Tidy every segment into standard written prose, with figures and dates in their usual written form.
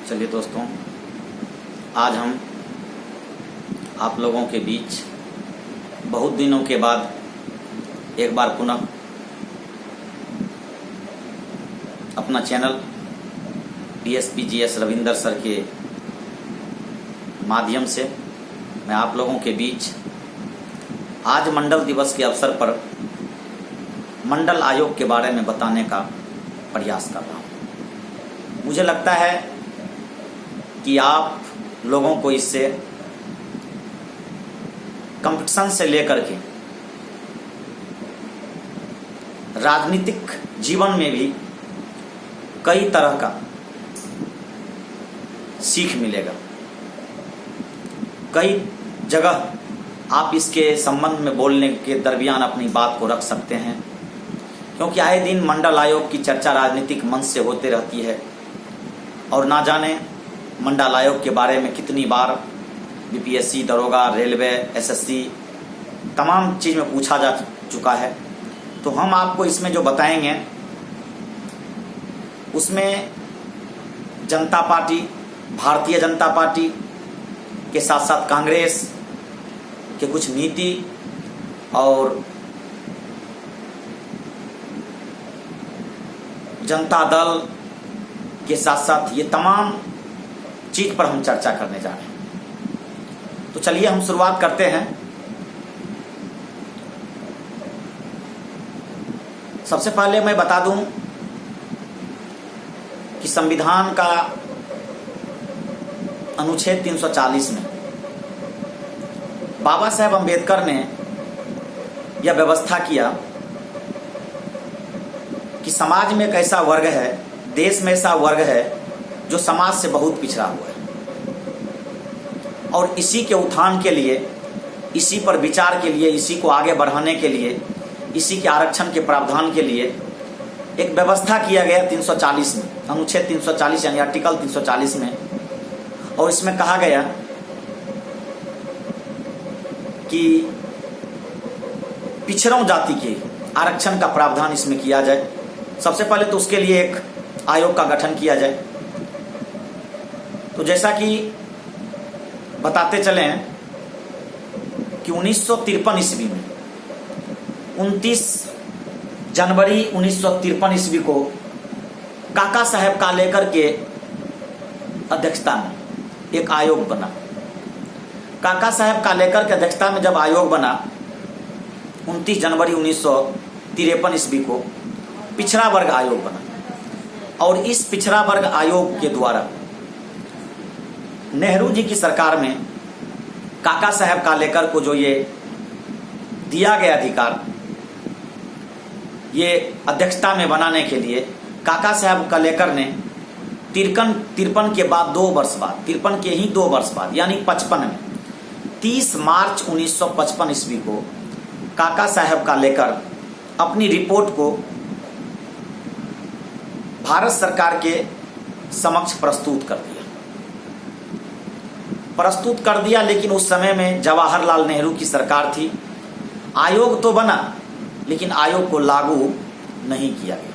चलिए दोस्तों, आज हम आप लोगों के बीच बहुत दिनों के बाद एक बार पुनः अपना चैनल DSP-GS रविंदर सर के माध्यम से मैं आप लोगों के बीच आज मंडल दिवस के अवसर पर मंडल आयोग के बारे में बताने का प्रयास कर रहा हूँ। मुझे लगता है कि आप लोगों को इससे कंपटीशन से लेकर के राजनीतिक जीवन में भी कई तरह का सीख मिलेगा। कई जगह आप इसके संबंध में बोलने के दरमियान अपनी बात को रख सकते हैं, क्योंकि आए दिन मंडल आयोग की चर्चा राजनीतिक मंच से होते रहती है और ना जाने मंडल आयोग के बारे में कितनी बार BPSC, दरोगा, रेलवे, SSC तमाम चीज़ में पूछा जा चुका है। तो हम आपको इसमें जो बताएंगे उसमें जनता पार्टी, भारतीय जनता पार्टी के साथ साथ कांग्रेस के कुछ नीति और जनता दल के साथ साथ ये तमाम चीज पर हम चर्चा करने जा रहे हैं। तो चलिए हम शुरुआत करते हैं। सबसे पहले मैं बता दूं कि संविधान का अनुच्छेद 340 में बाबा साहेब अम्बेडकर ने यह व्यवस्था किया कि समाज में एक ऐसा वर्ग है, देश में ऐसा वर्ग है जो समाज से बहुत पिछड़ा हुआ है और इसी के उत्थान के लिए, इसी पर विचार के लिए, इसी को आगे बढ़ाने के लिए, इसी के आरक्षण के प्रावधान के लिए एक व्यवस्था किया गया 340 में, अनुच्छेद 340 यानी आर्टिकल 340 में। और इसमें कहा गया कि पिछड़ों जाति के आरक्षण का प्रावधान इसमें किया जाए। सबसे पहले तो उसके लिए एक आयोग का गठन किया जाए। तो जैसा कि बताते चलें कि 1953 ईस्वी में 29 जनवरी 1953 ईस्वी को काका साहेब कालेकर के अध्यक्षता में एक आयोग बना। काका साहेब कालेकर के अध्यक्षता में जब आयोग बना 29 जनवरी 1953 ईस्वी को पिछड़ा वर्ग आयोग बना और इस पिछड़ा वर्ग आयोग के द्वारा नेहरू जी की सरकार में काका साहेब कालेकर को जो ये दिया गया अधिकार, ये अध्यक्षता में बनाने के लिए काका साहेब कालेकर ने 53 के बाद 2 वर्ष बाद, 53 के ही 2 वर्ष बाद यानी 55 में 30 मार्च 1955 ईस्वी को काका साहेब कालेकर अपनी रिपोर्ट को भारत सरकार के समक्ष प्रस्तुत कर दिया। लेकिन उस समय में जवाहरलाल नेहरू की सरकार थी। आयोग तो बना लेकिन आयोग को लागू नहीं किया गया।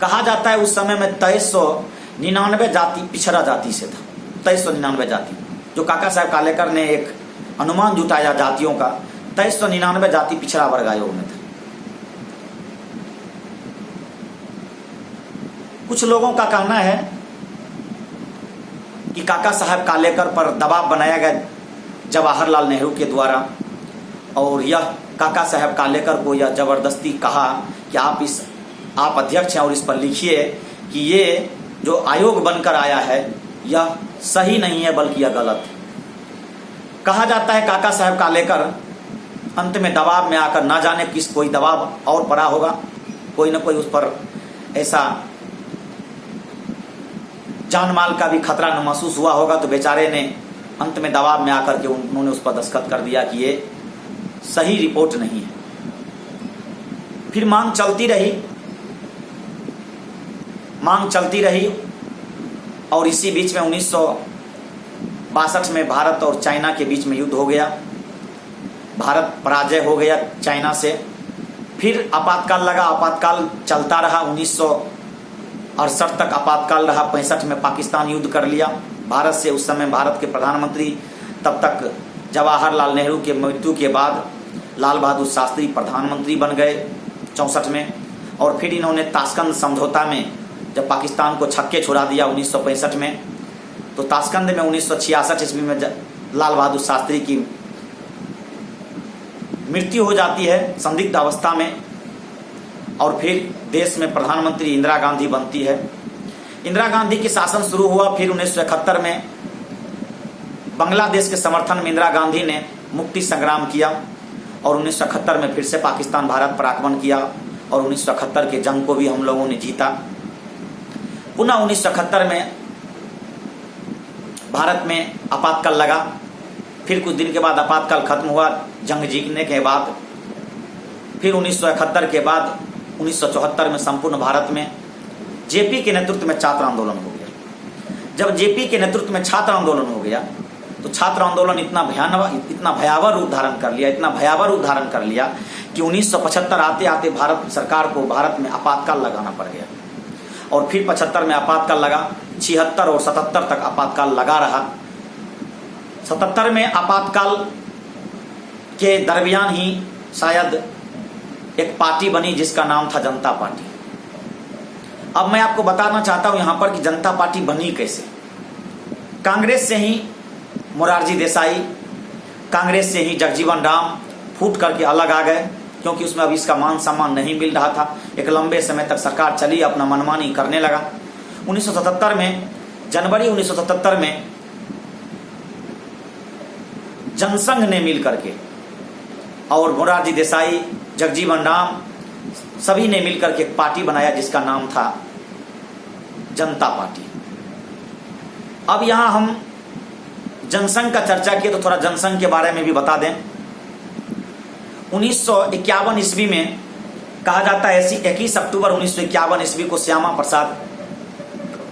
कहा जाता है उस समय में 2399 जाति पिछड़ा जाति से था। 2399 जाति जो काका साहेब कालेकर ने एक अनुमान जुटाया जातियों का, 2399 जाति पिछड़ा वर्ग आयोग में था। कुछ लोगों का कहना है कि काका साहब कालेकर पर दबाव बनाया गया जवाहरलाल नेहरू के द्वारा और यह काका साहब कालेकर को यह जबरदस्ती कहा कि आप अध्यक्ष हैं और इस पर लिखिए कि ये जो आयोग बनकर आया है यह सही नहीं है बल्कि यह गलत है। कहा जाता है काका साहब कालेकर अंत में दबाव में आकर, ना जाने किस कोई दबाव और पड़ा होगा, कोई ना कोई उस पर ऐसा जान माल का भी खतरा न महसूस हुआ होगा, तो बेचारे ने अंत में दबाव में आकर के उन्होंने उस पर दस्तखत कर दिया कि ये सही रिपोर्ट नहीं है। फिर मांग चलती रही और इसी बीच में 1962 में भारत और चाइना के बीच में युद्ध हो गया। भारत पराजय हो गया चाइना से। फिर आपातकाल लगा, आपातकाल चलता रहा। 68 तक आपातकाल रहा। 65 में पाकिस्तान युद्ध कर लिया भारत से। उस समय भारत के प्रधानमंत्री तब तक जवाहरलाल नेहरू के मृत्यु के बाद लाल बहादुर शास्त्री प्रधानमंत्री बन गए 64 में। और फिर इन्होंने ताशकंद समझौता में जब पाकिस्तान को छक्के छुड़ा दिया 1965 में, तो ताशकंद में 1966 ईस्वी में लाल बहादुर शास्त्री की मृत्यु हो जाती है संदिग्ध अवस्था में। और फिर देश में प्रधानमंत्री इंदिरा गांधी बनती है। इंदिरा गांधी की शासन शुरू हुआ। फिर 1971 में बांग्लादेश के समर्थन में इंदिरा गांधी ने मुक्ति संग्राम किया और 1971 में फिर से पाकिस्तान भारत पर आक्रमण किया और 1971 के जंग को भी हम लोगों ने जीता। पुनः 1971 में भारत में आपातकाल लगा। फिर कुछ दिन के बाद आपातकाल खत्म हुआ जंग जीतने के बाद। फिर 1971 के बाद 1974 में संपूर्ण भारत में जेपी के नेतृत्व में छात्र आंदोलन हो गया। जब जेपी के नेतृत्व में छात्र आंदोलन हो गया तो छात्र आंदोलन इतना भयावह रूप धारण कर लिया कि 1975 आते आते भारत सरकार को भारत में आपातकाल लगाना पड़ गया। और फिर 75 में आपातकाल लगा, 76 और 77 तक आपातकाल लगा रहा। 77 में आपातकाल के दरमियान ही शायद एक पार्टी बनी जिसका नाम था जनता पार्टी। अब मैं आपको बताना चाहता हूं यहां पर कि जनता पार्टी बनी कैसे। कांग्रेस से ही मोरारजी देसाई, कांग्रेस से ही जगजीवन राम फूट करके अलग आ गए, क्योंकि उसमें अभी इसका मान सम्मान नहीं मिल रहा था। एक लंबे समय तक सरकार चली, अपना मनमानी करने लगा। 1977 में, जनवरी 1977 में जनसंघ ने मिल करके और मोरारजी देसाई, जगजीवन राम सभी ने मिलकर के एक पार्टी बनाया जिसका नाम था जनता पार्टी। अब यहां हम जनसंघ का चर्चा किए तो थोड़ा जनसंघ के बारे में भी बता दें। 1951 ईस्वी में कहा जाता है 21 अक्टूबर 1951 ईस्वी को श्यामा प्रसाद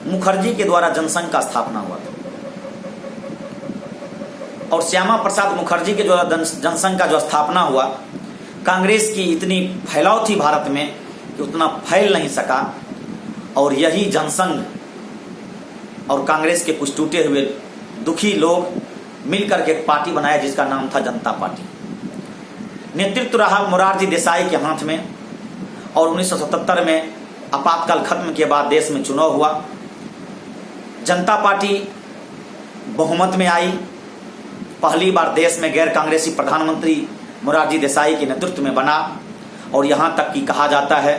मुखर्जी के द्वारा जनसंघ का स्थापना हुआ था। और श्यामा प्रसाद मुखर्जी के द्वारा जनसंघ का जो स्थापना हुआ, कांग्रेस की इतनी फैलाव थी भारत में कि उतना फैल नहीं सका। और यही जनसंघ और कांग्रेस के कुछ टूटे हुए दुखी लोग मिलकर के एक पार्टी बनाया जिसका नाम था जनता पार्टी। नेतृत्व रहा मोरारजी देसाई के हाथ में। और 1977 में आपातकाल खत्म के बाद देश में चुनाव हुआ। जनता पार्टी बहुमत में आई। पहली बार देश में गैर कांग्रेसी प्रधानमंत्री मोरारजी देसाई के नेतृत्व में बना। और यहां तक कि कहा जाता है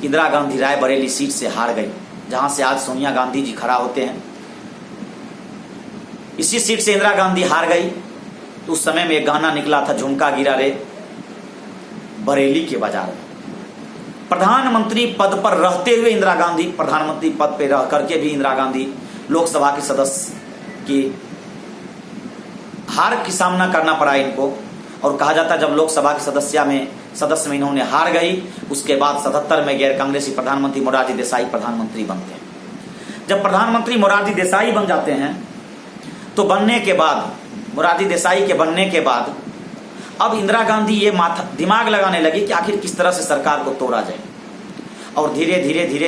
इंदिरा गांधी रायबरेली सीट से हार गई, जहां से आज सोनिया गांधी जी खड़ा होते हैं। इसी सीट से इंदिरा गांधी हार गई। तो उस समय में एक गाना निकला था, झुमका गिरा रे बरेली के बाजार में। प्रधानमंत्री पद पर रहते हुए इंदिरा गांधी, प्रधानमंत्री पद पर रह करके भी इंदिरा गांधी लोकसभा के सदस्य की हार की सामना करना पड़ा इनको। और कहा जाता है जब लोकसभा के सदस्य में इन्होंने हार गई, उसके बाद 77 में गैर कांग्रेसी प्रधानमंत्री मोरारजी देसाई प्रधानमंत्री बनते हैं। जब प्रधानमंत्री मोरारजी देसाई बन जाते हैं तो बनने के बाद, मोरारजी देसाई के बनने के बाद अब इंदिरा गांधी ये दिमाग लगाने लगी कि आखिर किस तरह से सरकार को तोड़ा जाए। और धीरे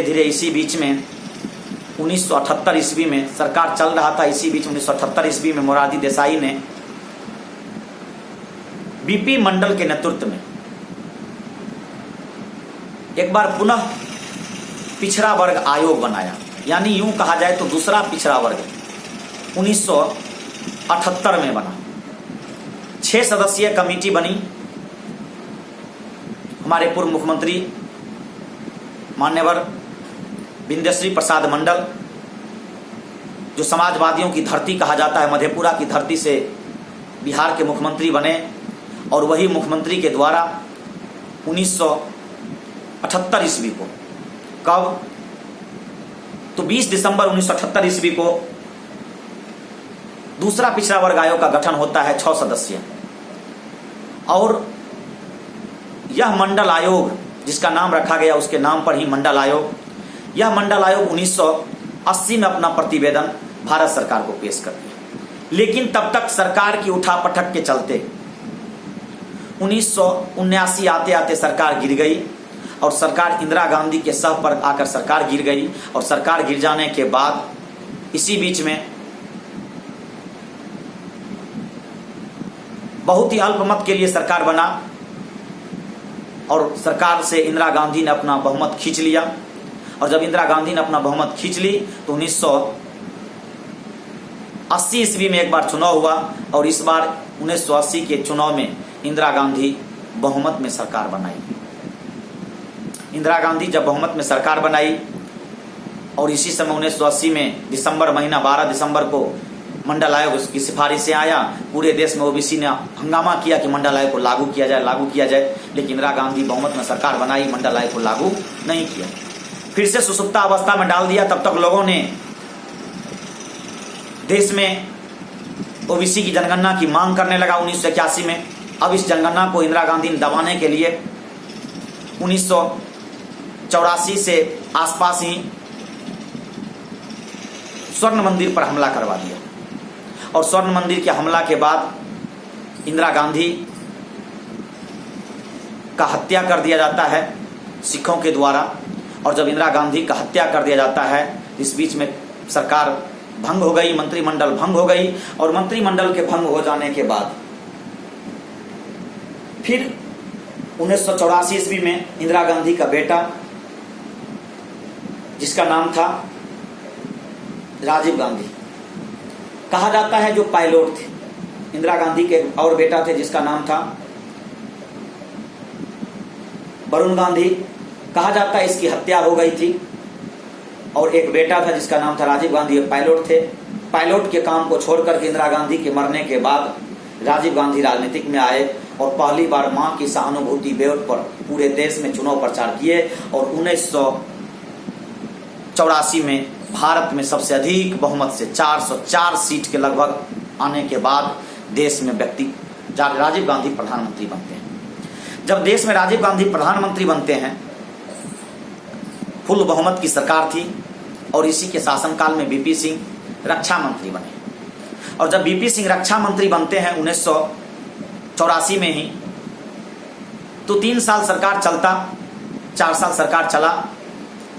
धीरे इसी बीच में 1978 ईस्वी में सरकार चल रहा था। इसी बीच 1978 ईस्वी में मोरारजी देसाई ने बीपी मंडल के नेतृत्व में एक बार पुनः पिछड़ा वर्ग आयोग बनाया। यानी यूं कहा जाए तो दूसरा पिछड़ा वर्ग 1978 में बना। 6 सदस्यीय कमेटी बनी। हमारे पूर्व मुख्यमंत्री मान्यवर विंध्यश्री प्रसाद मंडल, जो समाजवादियों की धरती कहा जाता है, मधेपुरा की धरती से बिहार के मुख्यमंत्री बने। और वही मुख्यमंत्री के द्वारा 1978 ईस्वी को, कब तो 20 दिसंबर 1978 ईस्वी को दूसरा पिछड़ा वर्ग आयोग का गठन होता है 6 सदस्य। और यह मंडल आयोग जिसका नाम रखा गया उसके नाम पर ही मंडल आयोग, यह मंडल आयोग 1980 में अपना प्रतिवेदन भारत सरकार को पेश कर दिया। लेकिन तब तक सरकार की उठापटक के चलते 1979 आते आते सरकार गिर गई। और सरकार इंदिरा गांधी के सह पर आकर सरकार गिर गई। और सरकार गिर जाने के बाद इसी बीच में बहुत ही अल्पमत के लिए सरकार बना और सरकार से इंदिरा गांधी ने अपना बहुमत खींच लिया। और जब इंदिरा गांधी ने अपना बहुमत खींच ली तो 1980 ईस्वी में एक बार चुनाव हुआ और इस बार 1980 के चुनाव में इंदिरा गांधी बहुमत में सरकार बनाई। इंदिरा गांधी जब बहुमत में सरकार बनाई और इसी समय 1980 में दिसंबर महीना 12 दिसंबर को मंडल आयोग उसकी सिफारिश से आया। पूरे देश में ओबीसी ने हंगामा किया कि मंडल आयोग को लागू किया जाए, लेकिन इंदिरा गांधी बहुमत में सरकार बनाई, मंडल आयोग को लागू नहीं किया। फिर से सुसुप्ता अवस्था में डाल दिया। तब तक लोगों ने देश में ओबीसी की जनगणना की मांग करने लगा 1981 में। अब इस जनगणना को इंदिरा गांधी ने दबाने के लिए 1984 से आसपास ही स्वर्ण मंदिर पर हमला करवा दिया। और स्वर्ण मंदिर के हमला के बाद इंदिरा गांधी का हत्या कर दिया जाता है सिखों के द्वारा। और जब इंदिरा गांधी का हत्या कर दिया जाता है इस बीच में सरकार भंग हो गई, मंत्रिमंडल भंग हो गई। और मंत्रिमंडल के भंग हो जाने के बाद फिर 1984 ईस्वी में इंदिरा गांधी का बेटा जिसका नाम था राजीव गांधी, कहा जाता है जो पायलट थे, इंदिरा गांधी के और बेटा थे जिसका नाम था वरुण गांधी, कहा जाता है इसकी हत्या हो गई थी। और एक बेटा था जिसका नाम था राजीव गांधी, पायलट थे। पायलट के काम को छोड़कर इंदिरा गांधी के मरने के बाद राजीव गांधी राजनीतिक में आए और पहली बार मां की सहानुभूति बेट पर पूरे देश में चुनाव प्रचार किए। और 1984 में भारत में सबसे अधिक बहुमत से 404 सीट के लगभग आने के बाद देश में राजीव गांधी प्रधानमंत्री बनते हैं। जब देश में राजीव गांधी प्रधानमंत्री बनते हैं, फुल बहुमत की सरकार थी और इसी के शासनकाल में बीपी सिंह रक्षा मंत्री बने। और जब बीपी सिंह रक्षा मंत्री बनते हैं 1984 में ही, तो 3 साल सरकार चलता, 4 साल सरकार चला।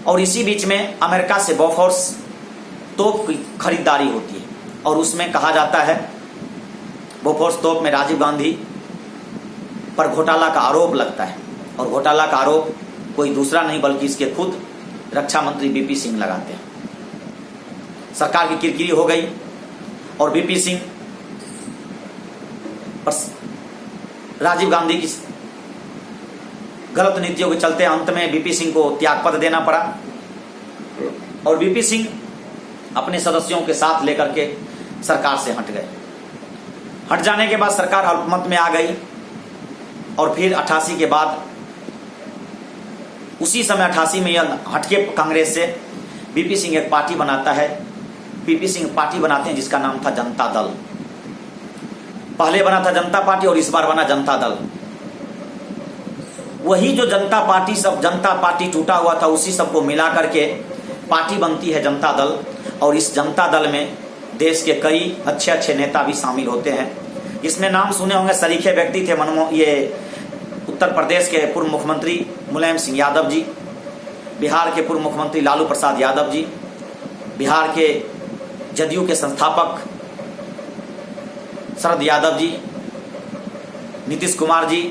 और इसी बीच में अमेरिका से बोफोर्स तोप की खरीदारी होती है और उसमें कहा जाता है बोफोर्स तोप में राजीव गांधी पर घोटाला का आरोप लगता है। और घोटाला का आरोप कोई दूसरा नहीं बल्कि इसके खुद रक्षा मंत्री बीपी सिंह लगाते हैं। सरकार की किरकिरी हो गई और बीपी सिंह पर राजीव गांधी की गलत नीतियों के चलते अंत में बीपी सिंह को त्यागपत्र देना पड़ा। और बीपी सिंह अपने सदस्यों के साथ लेकर के सरकार से हट गए। हट जाने के बाद सरकार अल्पमत में आ गई। और फिर 88 के बाद उसी समय 88 में यह हटके कांग्रेस से बीपी सिंह एक पार्टी बनाता है। बीपी सिंह पार्टी बनाते हैं जिसका नाम था जनता दल। पहले बना था जनता पार्टी और इस बार बना जनता दल। वही जो जनता पार्टी टूटा हुआ था उसी सबको मिला करके पार्टी बनती है जनता दल। और इस जनता दल में देश के कई अच्छे अच्छे नेता भी शामिल होते हैं। इसमें नाम सुने होंगे, सरीखे व्यक्ति थे ये उत्तर प्रदेश के पूर्व मुख्यमंत्री मुलायम सिंह यादव जी, बिहार के पूर्व मुख्यमंत्री लालू प्रसाद यादव जी, बिहार के जदयू के संस्थापक शरद यादव जी, नीतीश कुमार जी,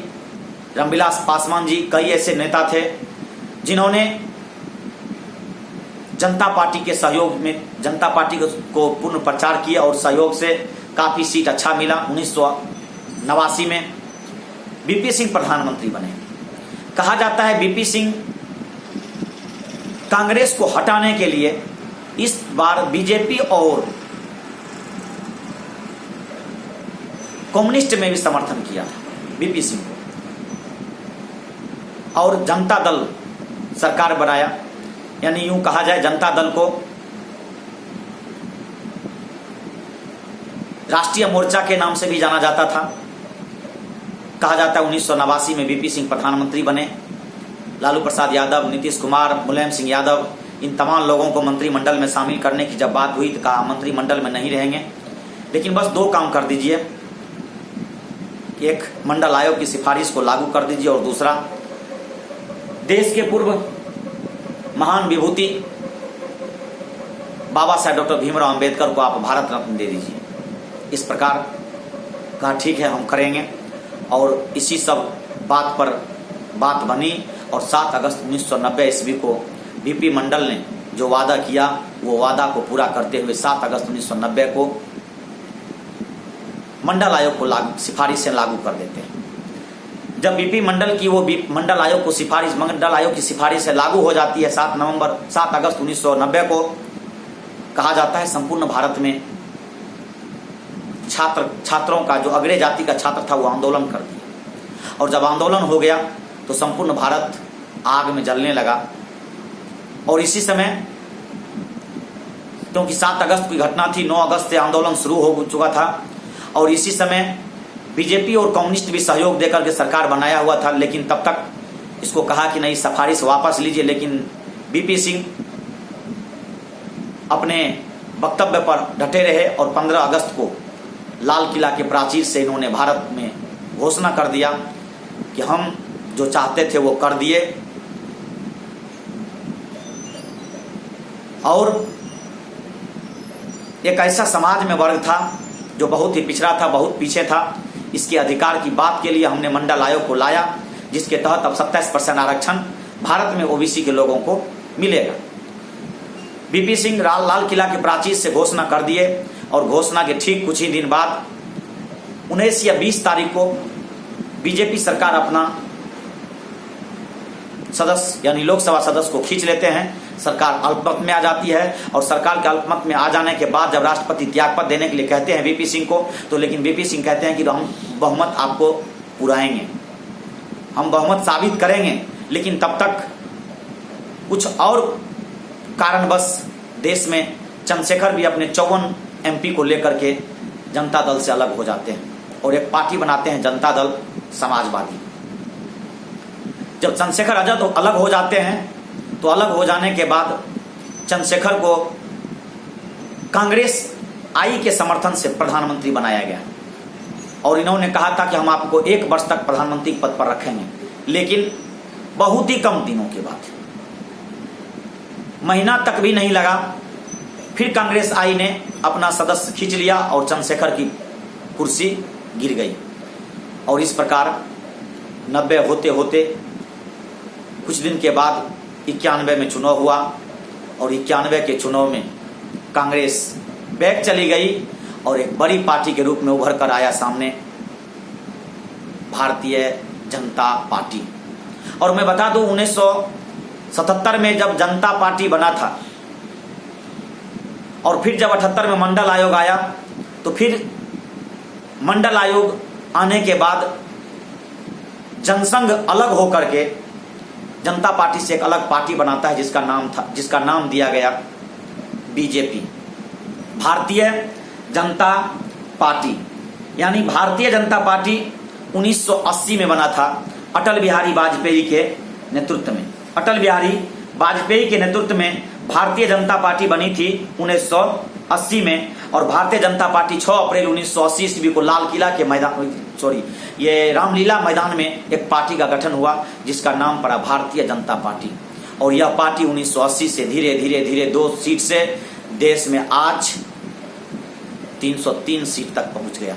रामविलास पासवान जी, कई ऐसे नेता थे जिन्होंने जनता पार्टी के सहयोग में जनता पार्टी को पूर्ण प्रचार किया और सहयोग से काफी सीट अच्छा मिला। 1989 में बीपी सिंह प्रधानमंत्री बने। कहा जाता है बीपी सिंह कांग्रेस को हटाने के लिए इस बार बीजेपी और कम्युनिस्ट में भी समर्थन किया बीपी सिंह को और जनता दल सरकार बनाया। यानी यूं कहा जाए जनता दल को राष्ट्रीय मोर्चा के नाम से भी जाना जाता था। कहा जाता है 1989 में बीपी सिंह प्रधानमंत्री बने। लालू प्रसाद यादव, नीतीश कुमार, मुलायम सिंह यादव, इन तमाम लोगों को मंत्रिमंडल में शामिल करने की जब बात हुई तो कहा मंत्रिमंडल में नहीं रहेंगे, लेकिन बस 2 काम कर दीजिए, एक मंडल आयोग की सिफारिश को लागू कर दीजिए और दूसरा देश के पूर्व महान विभूति बाबा साहेब डॉक्टर भीमराव अंबेडकर को आप भारत रत्न दे दीजिए। इस प्रकार कहा ठीक है हम करेंगे, और इसी सब बात पर बात बनी और 7 अगस्त 1990 ईस्वी को बीपी मंडल ने जो वादा किया वो वादा को पूरा करते हुए 7 अगस्त 1990 को मंडल आयोग को सिफारिश से लागू कर देते हैं। जब बीपी मंडल की वो मंडल आयोग की सिफारिश से लागू हो जाती है 7 अगस्त 1990 को, कहा जाता है संपूर्ण भारत में छात्रों का जो अग्रे जाति का छात्र था वो आंदोलन कर दिया, और जब आंदोलन हो गया तो संपूर्ण भारत आग में जलने लगा। और इसी समय, क्योंकि 7 अगस्त की घटना थी, 9 अगस्त से आंदोलन शुरू हो चुका था, और इसी समय बीजेपी और कम्युनिस्ट भी सहयोग देकर के सरकार बनाया हुआ था, लेकिन तब तक इसको कहा कि नहीं सिफारिश वापस लीजिए, लेकिन बीपी सिंह अपने वक्तव्य पर डटे रहे और 15 अगस्त को लाल किला के प्राचीर से इन्होंने भारत में घोषणा कर दिया कि हम जो चाहते थे वो कर दिए। और एक ऐसा समाज में वर्ग था जो बहुत ही पिछड़ा था, बहुत पीछे था, इसके अधिकार की बात के लिए हमने मंडल आयोग को लाया, जिसके तहत अब 27% आरक्षण भारत में ओबीसी के लोगों को मिलेगा। बीपी सिंह लाल किला के प्राचीर से घोषणा कर दिए, और घोषणा के ठीक कुछ ही दिन बाद 19 या 20 तारीख को बीजेपी सरकार अपना सदस्य यानी लोकसभा सदस्य को खींच लेते हैं, सरकार अल्पमत में आ जाती है। और सरकार के अल्पमत में आ जाने के बाद जब राष्ट्रपति त्यागपत्र देने के लिए कहते हैं बीपी सिंह को, तो लेकिन बीपी सिंह कहते हैं कि हम बहुमत आपको पुराएंगे, हम बहुमत साबित करेंगे, लेकिन तब तक कुछ और कारणवश देश में चंद्रशेखर भी अपने 54 एमपी को लेकर के जनता दल से अलग हो जाते हैं और एक पार्टी बनाते हैं जनता दल समाजवादी। जब चंद्रशेखर आजाद अलग हो जाते हैं तो अलग हो जाने के बाद चंद्रशेखर को कांग्रेस आई के समर्थन से प्रधानमंत्री बनाया गया, और इन्होंने कहा था कि हम आपको 1 वर्ष तक प्रधानमंत्री पद पर रखेंगे। लेकिन बहुत ही कम दिनों के बाद, महीना तक भी नहीं लगा, फिर कांग्रेस आई ने अपना सदस्य खींच लिया और चंद्रशेखर की कुर्सी गिर गई। और इस प्रकार 90 होते होते कुछ दिन के बाद 91 में चुनाव हुआ, और 91 के चुनाव में कांग्रेस बैक चली गई और एक बड़ी पार्टी के रूप में उभर कर आया सामने भारतीय जनता पार्टी। और मैं बता दूं 1977 में जब जनता पार्टी बना था, और फिर जब 78 में मंडल आयोग आया, तो फिर मंडल आयोग आने के बाद जनसंघ अलग होकर के जनता पार्टी से एक अलग पार्टी बनाता है, जिसका नाम दिया गया बीजेपी, भारतीय जनता पार्टी। यानी भारतीय जनता पार्टी 1980 में बना था अटल बिहारी वाजपेयी के नेतृत्व में। अटल बिहारी वाजपेयी के नेतृत्व में भारतीय जनता पार्टी बनी थी 1980 में, और भारतीय जनता पार्टी 6 अप्रैल 1980 ईस्वी को लाल किला के रामलीला मैदान में एक पार्टी का गठन हुआ, जिसका नाम पड़ा भारतीय जनता पार्टी। और यह पार्टी 1980 से धीरे धीरे 2 सीट से देश में आज 303 सीट तक पहुंच गया।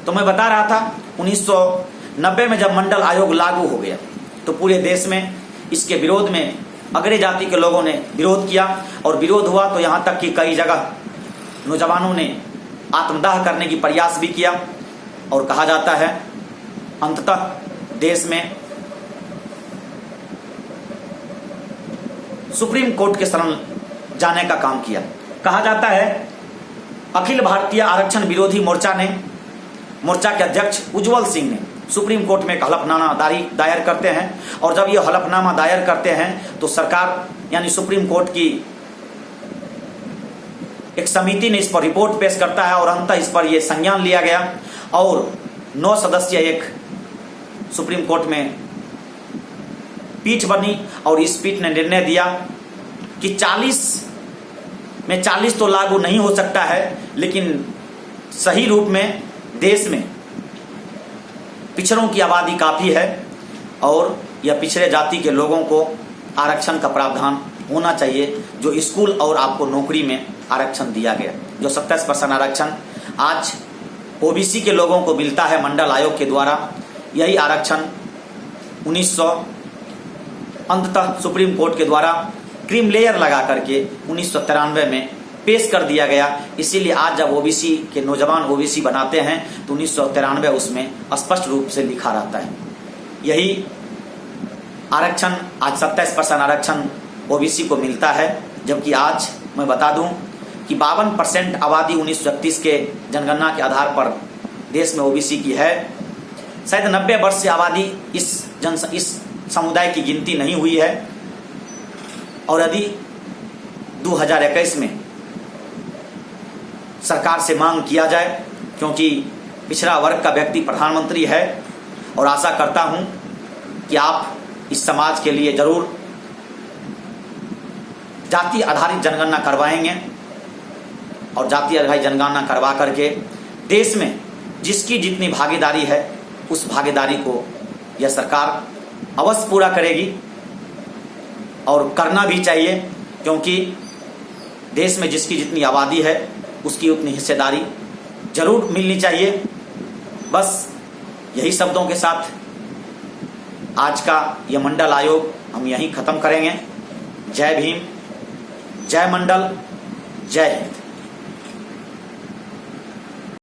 तो मैं बता रहा था 1990 में जब मंडल आयोग लागू हो गया तो पूरे देश में इसके विरोध में अग्रे जाति के लोगों ने विरोध किया, और विरोध हुआ तो यहाँ तक कि कई जगह नौजवानों ने आत्मदाह करने की प्रयास भी किया। और कहा जाता है अंततः देश में सुप्रीम कोर्ट के शरण जाने का काम किया। कहा जाता है अखिल भारतीय आरक्षण विरोधी मोर्चा के अध्यक्ष उज्जवल सिंह ने सुप्रीम कोर्ट में एक हलफनामा दायर करते हैं, और जब ये हलफनामा दायर करते हैं तो सरकार यानी सुप्रीम कोर्ट की एक समिति ने इस पर रिपोर्ट पेश करता है, और अंततः इस पर यह संज्ञान लिया गया, और 9 सदस्यीय एक सुप्रीम कोर्ट में पीठ बनी, और इस पीठ ने निर्णय दिया कि 40 में 40 तो लागू नहीं हो सकता है, लेकिन सही रूप में देश में पिछड़ों की आबादी काफ़ी है, और या पिछड़े जाति के लोगों को आरक्षण का प्रावधान होना चाहिए, जो स्कूल और आपको नौकरी में आरक्षण दिया गया। जो 27% आरक्षण आज ओबीसी के लोगों को मिलता है मंडल आयोग के द्वारा, यही आरक्षण 1900 अंततः सुप्रीम कोर्ट के द्वारा क्रीम लेयर लगा करके 1993 में पेश कर दिया गया। इसीलिए आज जब ओबीसी के नौजवान ओबीसी बनाते हैं तो 1993 उसमें स्पष्ट रूप से लिखा रहता है। यही आरक्षण आज 27% आरक्षण ओबीसी को मिलता है, जबकि आज मैं बता दूं कि 52% आबादी 1931 के जनगणना के आधार पर देश में ओबीसी की है। शायद 90 वर्ष से आबादी इस समुदाय की गिनती नहीं हुई है, और यदि 2021 में सरकार से मांग किया जाए, क्योंकि पिछड़ा वर्ग का व्यक्ति प्रधानमंत्री है, और आशा करता हूं कि आप इस समाज के लिए जरूर जाति आधारित जनगणना करवाएंगे, और जाति आधारित जनगणना करवा करके देश में जिसकी जितनी भागीदारी है उस भागीदारी को यह सरकार अवश्य पूरा करेगी, और करना भी चाहिए, क्योंकि देश में जिसकी जितनी आबादी है उसकी उतनी हिस्सेदारी जरूर मिलनी चाहिए। बस यही शब्दों के साथ आज का यह मंडल आयोग हम यहीं खत्म करेंगे। जय भीम, जय मंडल, जय हिंद।